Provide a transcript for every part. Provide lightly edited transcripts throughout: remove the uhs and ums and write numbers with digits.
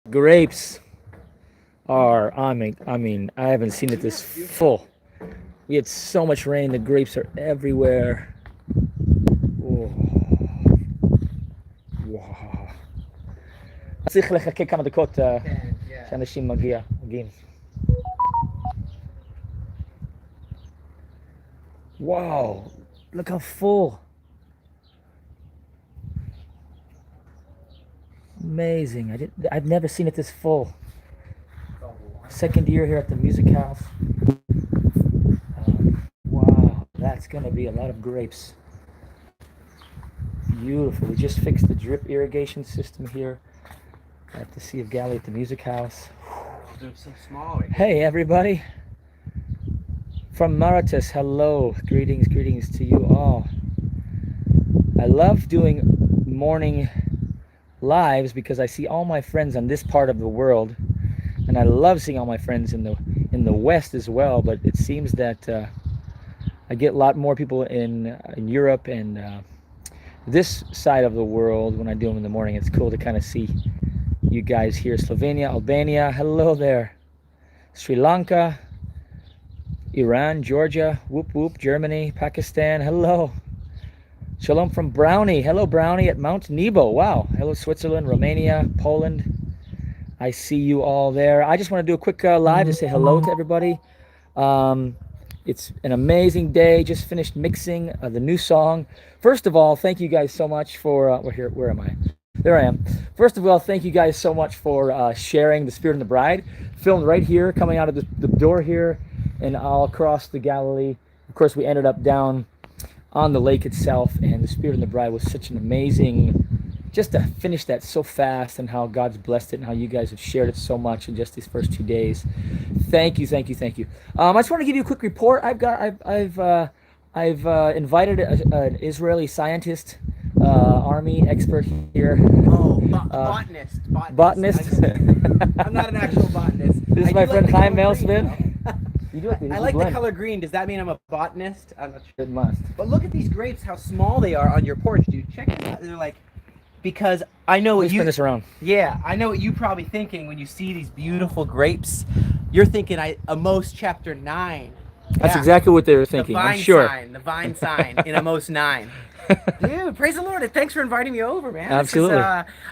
Grapes are, I mean, I haven't seen it this full. We had so much rain, the grapes are everywhere. Oh, wow. צריך לחכה כמה דקות שאנשים מגיעים. Wow, look how full. Amazing. I've never seen it this full. Second year here at the music house. Wow, that's gonna be a lot of grapes. Beautiful. We just fixed the drip irrigation system here at the Sea of Galilee at the music house. They're so small right here. Hey everybody. From Mauritius, hello. Greetings to you all. I love doing morning lives because I see all my friends on this part of the world, and I love seeing all my friends in the West as well. But it seems that I get a lot more people in Europe and this side of the world when I do them in the morning. It's cool to kind of see you guys here. Slovenia, Albania, hello there. Sri Lanka, Iran, Georgia, whoop whoop, Germany, Pakistan, hello. Shalom from Brownie. Hello, Brownie at Mount Nebo. Wow. Hello, Switzerland, Romania, Poland. I see you all there. I just want to do a quick live to say hello to everybody. It's an amazing day. Just finished mixing the new song. First of all, thank you guys so much for... where am I? There I am. First of all, thank you guys so much for sharing The Spirit and the Bride. Filmed right here, coming out of the door here and all across the Galilee. Of course, we ended up down on the lake itself, and The Spirit and the Bride was such an amazing, just to finish that so fast, and how God's blessed it, and how you guys have shared it so much in just these first 2 days. Thank you. I just want to give you a quick report. I've invited an Israeli scientist, army expert here. Botanist. I'm not an actual botanist. This is my friend Chaim Malespin. I like the color green. Does that mean I'm a botanist? I'm not sure. It must. But look at these grapes, how small they are on your porch, dude. Check them out. They're like, because I know what Let's spin this around. Yeah, I know what you're probably thinking when you see these beautiful grapes. You're thinking Amos chapter 9. That's exactly what they were thinking, I'm sure. The vine sign in Amos 9. Dude, praise the Lord. Thanks for inviting me over, man. Absolutely.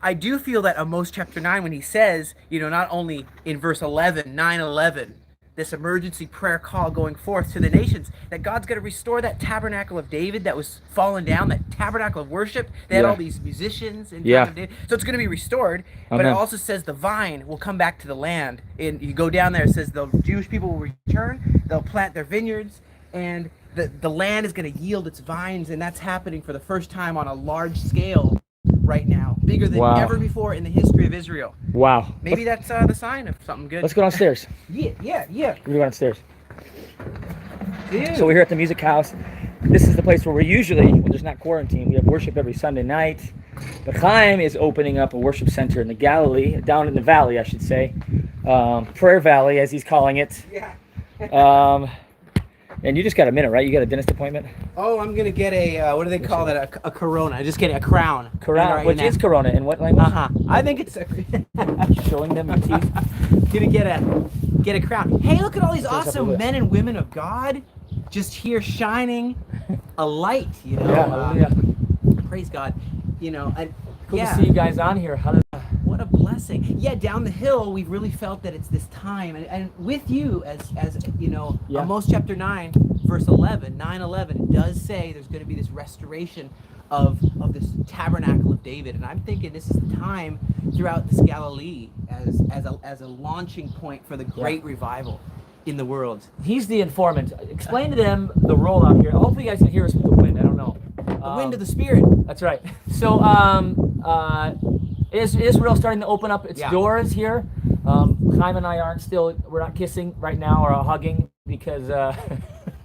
I do feel that Amos chapter 9, when he says, not only in verse 9:11, this emergency prayer call going forth to the nations, that God's going to restore that tabernacle of David that was fallen down, that tabernacle of worship. They had all these musicians in time of David. So it's going to be restored. But it also says the vine will come back to the land. And you go down there, it says the Jewish people will return, they'll plant their vineyards, and the land is going to yield its vines, and that's happening for the first time on a large scale right now, bigger than ever before in the history of Israel. Wow. Maybe that's the sign of something good. Let's go downstairs. Yeah. We're going downstairs. Dude. So we're here at the music house. This is the place where we're usually, when there's not quarantine, we have worship every Sunday night. But Chaim is opening up a worship center in the Galilee, down in the valley, I should say. Prayer Valley, as he's calling it. Yeah. And you just got a minute, right? You got a dentist appointment? Oh, I'm going to get what do they call that? A corona. I'm just getting a crown. Corona, which is corona. In what language? I think it's showing them your teeth. Gonna get a crown. Hey, look at all these awesome men and women of God just here shining a light, Yeah. Praise God. Cool to see you guys on here. What a blessing. Yeah, down the hill, we've really felt that it's this time. And with you, as Amos chapter 9, verse 11, 9:11, it does say there's going to be this restoration of this tabernacle of David. And I'm thinking this is the time throughout this Galilee as a launching point for the great revival in the world. He's the informant. Explain to them the role out here. Hopefully you guys can hear us with the wind. I don't know. The wind of the Spirit. That's right. So, is Israel starting to open up its doors here? Chaim and I we're not kissing right now or hugging because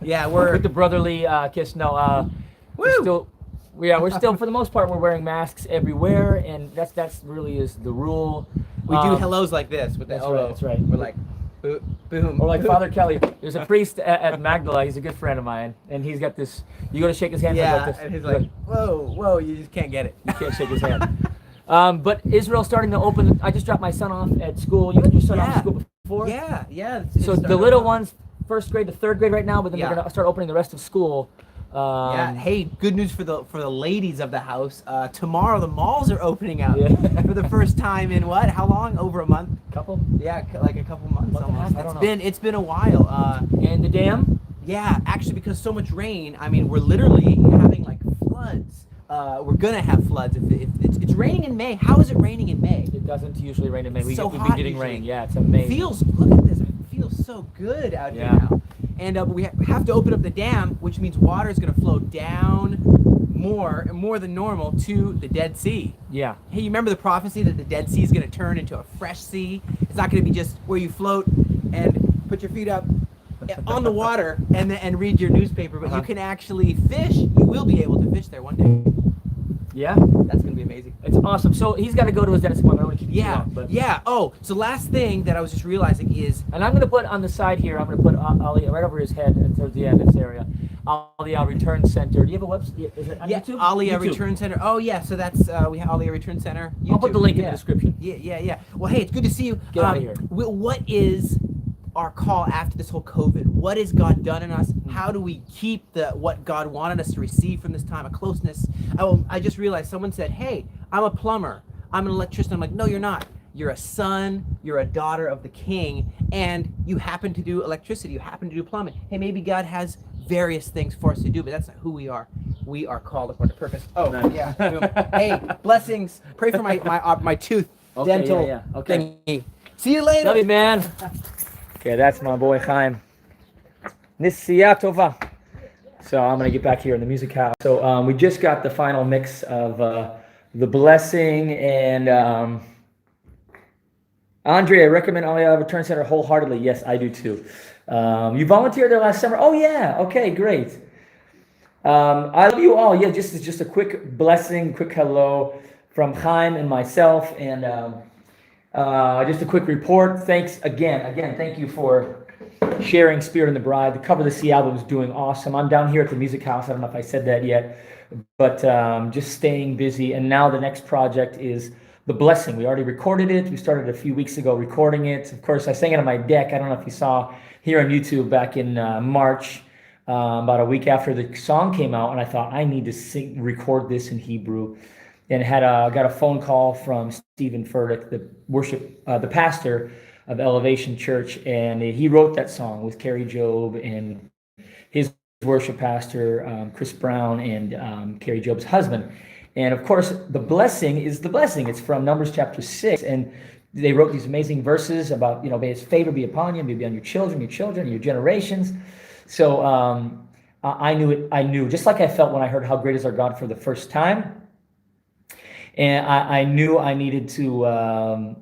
we're with the brotherly kiss. No, we're still for the most part we're wearing masks everywhere, and that's really is the rule. We do hellos like this with the elbow. That's right. We're like boom. Or like Father Kelly. There's a priest at Magdala. He's a good friend of mine, and he's got this. You go to shake his hand. Yeah, like this. and he's like, whoa, you just can't get it. You can't shake his hand. But Israel's starting to open. I just dropped my son off at school. You had your son off at Yeah, school before? yeah. So the little ones, first grade to third grade right now, but then they're Yeah. going to start opening the rest of school. Yeah. Hey, good news for the ladies of the house. Tomorrow the malls are opening up Yeah. for the first time in what? How long? Over a month? Couple? Yeah, like a couple months Month and a almost. half? I don't know. It's been a while. And the dam? Yeah, actually, because so much rain. I mean, we're literally having like floods. We're gonna have floods if it's raining in May. How is it raining in May? It doesn't usually rain in May. It's so We've hot been getting usually. rain. Yeah, it's amazing. Look at this. It feels so good out here Yeah. now. And we have to open up the dam, which means water is going to flow down more than normal to the Dead Sea. Yeah. Hey, you remember the prophecy that the Dead Sea is going to turn into a fresh sea? It's not going to be just where you float and put your feet up on the water and read your newspaper, but you can actually fish. You will be able to fish there one day. Yeah? That's going to be amazing. It's awesome. So he's got to go to his dentist appointment. I don't want to keep you too Yeah, long, but yeah. Oh, so last thing that I was just realizing is And I'm going to put on the side here, I'm going to put Ali right over his head towards the end of this area. Aliyah Return Center. Do you have a website? Is it on YouTube? Aliyah YouTube. Return Center. Oh yeah, so that's we have Aliyah Return Center. YouTube. I'll put the link in the description. Yeah. Well, hey, it's good to see you. Get out of here. What is our call after this whole COVID? What has God done in us? How do we keep what God wanted us to receive from this time of closeness? I just realized someone said, "Hey, I'm a plumber. I'm an electrician." I'm like, "No, you're not. You're a son. You're a daughter of the King, and you happen to do electricity. You happen to do plumbing. Hey, maybe God has various things for us to do, but that's not who we are. We are called according to purpose." Oh, Nice. yeah. Hey, blessings. Pray for my tooth dental yeah. Okay. thingy. See you later. Love you, man. Okay, that's my boy Chaim. Nisiya Tova. So I'm going to get back here in the music house. So we just got the final mix of The Blessing and Andre, I recommend Aliyah Return Center wholeheartedly. Yes, I do too. You volunteered there last summer? Oh yeah, okay, great. I love you all. Yeah, just a quick blessing, quick hello from Chaim and myself, and just a quick report. Thanks again. Thank you for sharing Spirit and the Bride. The Cover the Sea album is doing awesome. I'm down here at the Music House. I don't know if I said that yet, but just staying busy. And now the next project is The Blessing. We already recorded it. We started a few weeks ago recording it. Of course, I sang it on my deck. I don't know if you saw here on YouTube back in March, about a week after the song came out, and I thought I need to record this in Hebrew. And got a phone call from Stephen Furtick, the pastor of Elevation Church, and he wrote that song with Carrie Job and his worship pastor, Chris Brown, and Carrie Job's husband. And of course, the blessing is the blessing. It's from Numbers chapter 6, and they wrote these amazing verses about, may his favor be upon you, may be on your children, your generations. So I knew, just like I felt when I heard How Great Is Our God for the first time. And I knew I needed to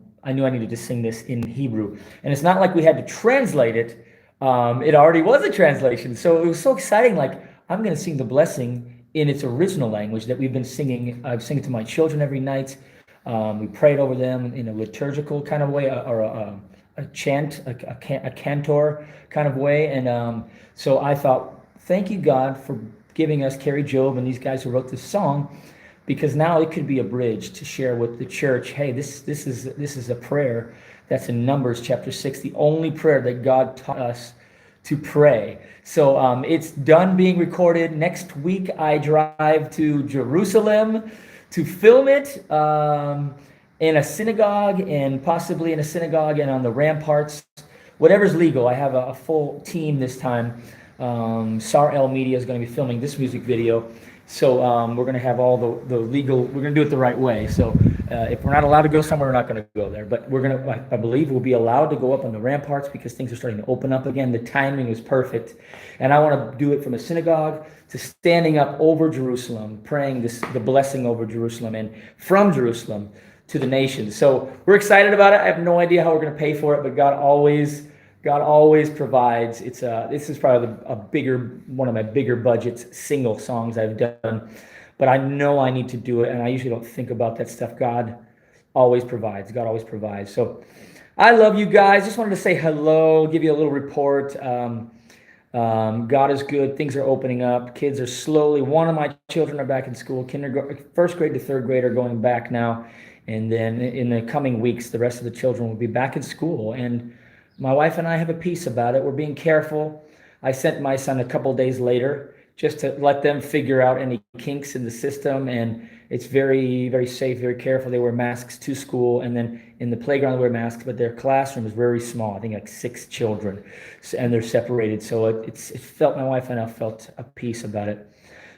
sing this in Hebrew. And it's not like we had to translate it. It already was a translation. So it was so exciting. Like, I'm going to sing The Blessing in its original language that we've been singing. I sing it to my children every night. We prayed over them in a liturgical kind of way, or a chant, a cantor kind of way. And so I thought, thank you, God, for giving us Carrie Job and these guys who wrote this song, because now it could be a bridge to share with the church. Hey, this is a prayer that's in Numbers chapter 6, the only prayer that God taught us to pray. So it's done being recorded. Next week I drive to Jerusalem to film it in a synagogue, and possibly in a synagogue and on the ramparts, whatever's legal. I have a full team this time. Sar El Media is going to be filming this music video. So we're going to have all the legal, we're going to do it the right way. So if we're not allowed to go somewhere, we're not going to go there. But we're going to, I believe we'll be allowed to go up on the ramparts because things are starting to open up again. The timing was perfect. And I want to do it from a synagogue to standing up over Jerusalem, praying the blessing over Jerusalem, and from Jerusalem to the nations. So we're excited about it. I have no idea how we're going to pay for it, but God always provides. This is probably one of my bigger budgets single songs I've done, but I know I need to do it, and I usually don't think about that stuff. God always provides. So I love you guys. Just wanted to say hello, give you a little report. God is good. Things are opening up. Kids are slowly. One of my children are back in school. First grade to third grade are going back now, And then in the coming weeks, the rest of the children will be back in school. And my wife and I have a peace about it. We're being careful. I sent my son a couple days later just to let them figure out any kinks in the system. And it's very, very safe, very careful. They wear masks to school. And then in the playground, they wear masks, but their classroom is very small. I think like 6 children, and they're separated. So it felt, my wife and I felt a peace about it.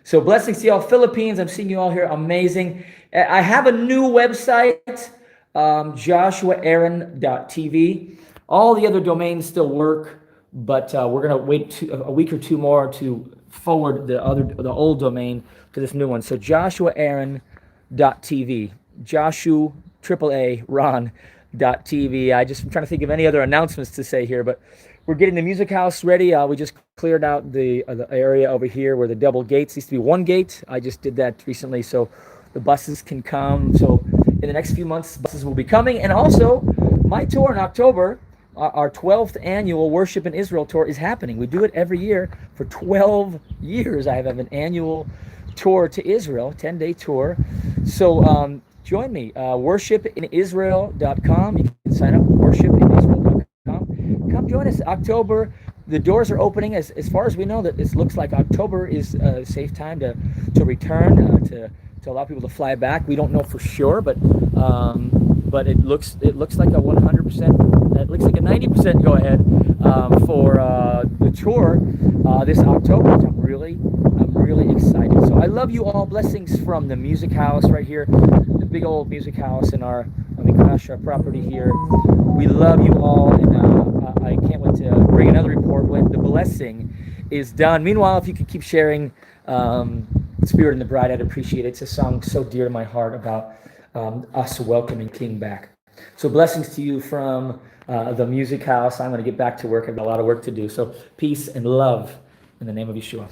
So blessings to y'all, Philippines. I'm seeing you all here. Amazing. I have a new website, joshuaaaron.tv. All the other domains still work, but we're going to wait a week or 2 more to forward the old domain to this new one. So joshuaaaron.tv. Joshua AAA Ron.tv. I'm trying to think of any other announcements to say here, but we're getting the music house ready. We just cleared out the area over here where the double gates used to be one gate. I just did that recently, so the buses can come. So in the next few months, buses will be coming. And also, my tour in October, our 12th annual Worship in Israel tour is happening. We do it every year for 12 years. I have an annual tour to Israel, 10-day tour. So join me, worshipinisrael.com. You can sign up, worshipinisrael.com. Come join us. October, the doors are opening. As far as we know, that it looks like October is a safe time to return, to allow people to fly back. We don't know for sure, but it looks like a 100%. It looks like a 90% go ahead for the tour this October. I'm really excited. So I love you all. Blessings from the music house right here, the big old music house in our property here. We love you all, and I can't wait to bring another report when the blessing is done. Meanwhile, if you could keep sharing Spirit and the Bride, I'd appreciate it. It's a song so dear to my heart about us welcoming King back. So blessings to you from the music house. I'm going to get back to work. I've got a lot of work to do. So peace and love in the name of Yeshua.